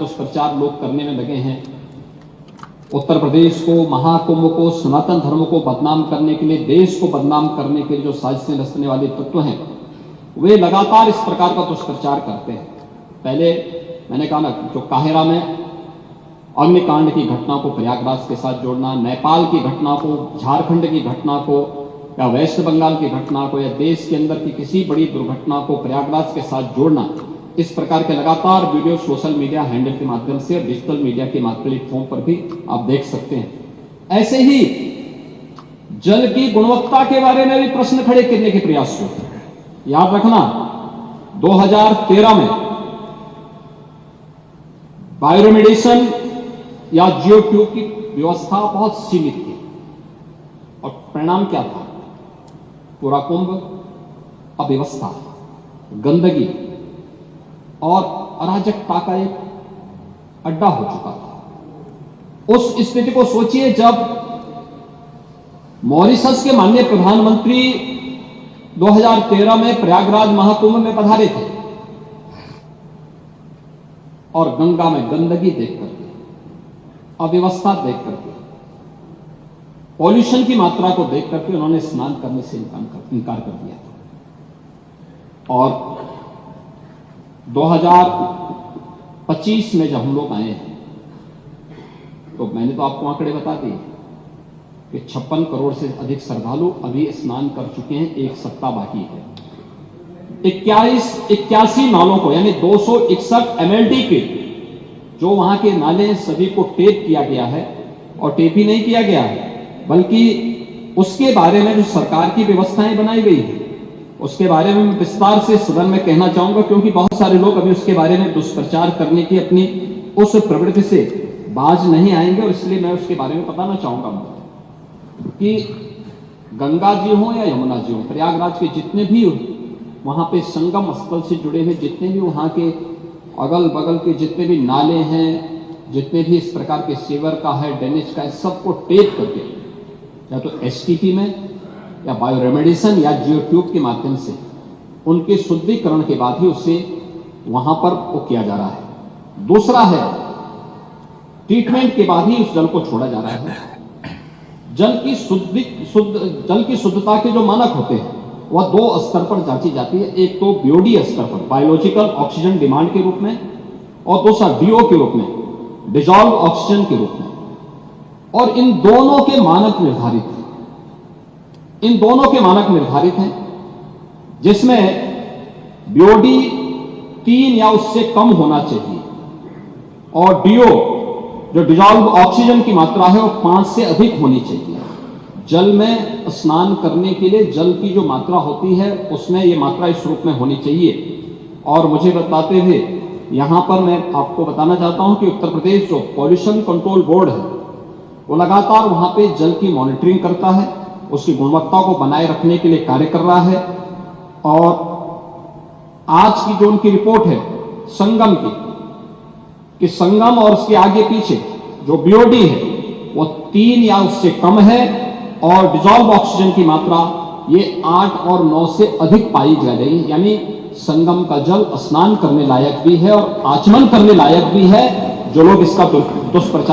दुष्प्रचार लोग करने में लगे हैं। उत्तर प्रदेश को, महाकुंभ को, सनातन धर्म को बदनाम करने के लिए, देश को बदनाम करने के लिए जो साजिशें रचने वाले तत्व हैं, वे लगातार इस प्रकार का दुष्प्रचार करते हैं। पहले मैंने कहा ना, जो काहिरा में अग्निकांड की घटना को प्रयागराज के साथ जोड़ना, नेपाल की घटना को, झारखंड की घटना को, या वेस्ट बंगाल की घटना को, या देश के अंदर की किसी बड़ी दुर्घटना को प्रयागराज के साथ जोड़ना, इस प्रकार के लगातार वीडियो सोशल मीडिया हैंडल के माध्यम से और डिजिटल मीडिया के प्लेटफॉर्म पर भी आप देख सकते हैं। ऐसे ही जल की गुणवत्ता के बारे में भी प्रश्न खड़े करने के प्रयास हुए। याद रखना, 2013 में बायोरेमेडिएशन या जियो ट्यूब की व्यवस्था बहुत सीमित थी और परिणाम क्या था? पूरा कुंभ अव्यवस्था, गंदगी और अराजकता का एक अड्डा हो चुका था। उस स्थिति को सोचिए, जब मॉरिशस के माननीय प्रधानमंत्री 2013 में प्रयागराज महाकुंभ में पधारे थे और गंगा में गंदगी देख करके, अव्यवस्था देख करके, पॉल्यूशन की मात्रा को देख करके उन्होंने स्नान करने से इनकार कर दिया था। और 2025 में जब हम लोग आए हैं, तो मैंने तो आपको आंकड़े बता दिए कि 56 करोड़ से अधिक श्रद्धालु अभी स्नान कर चुके हैं, एक सप्ताह बाकी है। 81 नालों को, यानी 261 MLD के जो वहां के नाले हैं, सभी को टेप किया गया है। और टेप ही नहीं किया गया है, बल्कि उसके बारे में जो सरकार की व्यवस्थाएं बनाई गई है, उसके बारे में मैं विस्तार से सदन में कहना चाहूंगा, क्योंकि बहुत सारे लोग अभी उसके बारे में दुष्प्रचार करने की अपनी उस प्रवृत्ति से बाज नहीं आएंगे, और इसलिए मैं उसके बारे में बताना चाहूंगा कि गंगा जी हो या यमुना जी हो, प्रयागराज के जितने भी वहां पे संगम स्थल से जुड़े हुए जितने भी वहां के अगल बगल के जितने भी नाले हैं, जितने भी इस प्रकार के सीवर का है, ड्रेनेज का है, सबको टेप करके या तो STP में या बायोरेमेडिएशन या जियो ट्यूब के माध्यम से उनके शुद्धिकरण के बाद ही उसे वहां पर वो किया जा रहा है। दूसरा है, ट्रीटमेंट के बाद ही उस जल को छोड़ा जा रहा है। जल की शुद्धता के जो मानक होते हैं वह 2 स्तर पर जांची जाती है। एक तो BOD स्तर पर, बायोलॉजिकल ऑक्सीजन डिमांड के रूप में, और दूसरा DO के रूप में, डिजॉल्व ऑक्सीजन के रूप में। और इन दोनों के मानक निर्धारित हैं, इन दोनों के मानक निर्धारित हैं, जिसमें BOD 3 या उससे कम होना चाहिए, और DO जो डिजॉल्व ऑक्सीजन की मात्रा है वो 5 से अधिक होनी चाहिए। जल में स्नान करने के लिए जल की जो मात्रा होती है उसमें ये मात्रा इस रूप में होनी चाहिए। और मुझे बताते हुए यहां पर मैं आपको बताना चाहता हूं कि उत्तर प्रदेश जो पॉल्यूशन कंट्रोल बोर्ड है, वो लगातार वहां पे जल की मॉनिटरिंग करता है, उसकी गुणवत्ता को बनाए रखने के लिए कार्य कर रहा है। और आज की जो उनकी रिपोर्ट है संगम की, कि संगम और उसके आगे पीछे जो BOD है वो 3 या उससे कम है, और डिजॉल्व ऑक्सीजन की मात्रा ये 8 और 9 से अधिक पाई जा रही है। यानी संगम का जल स्नान करने लायक भी है और आचमन करने लायक भी है। जो लोग इसका दुष्प्रचार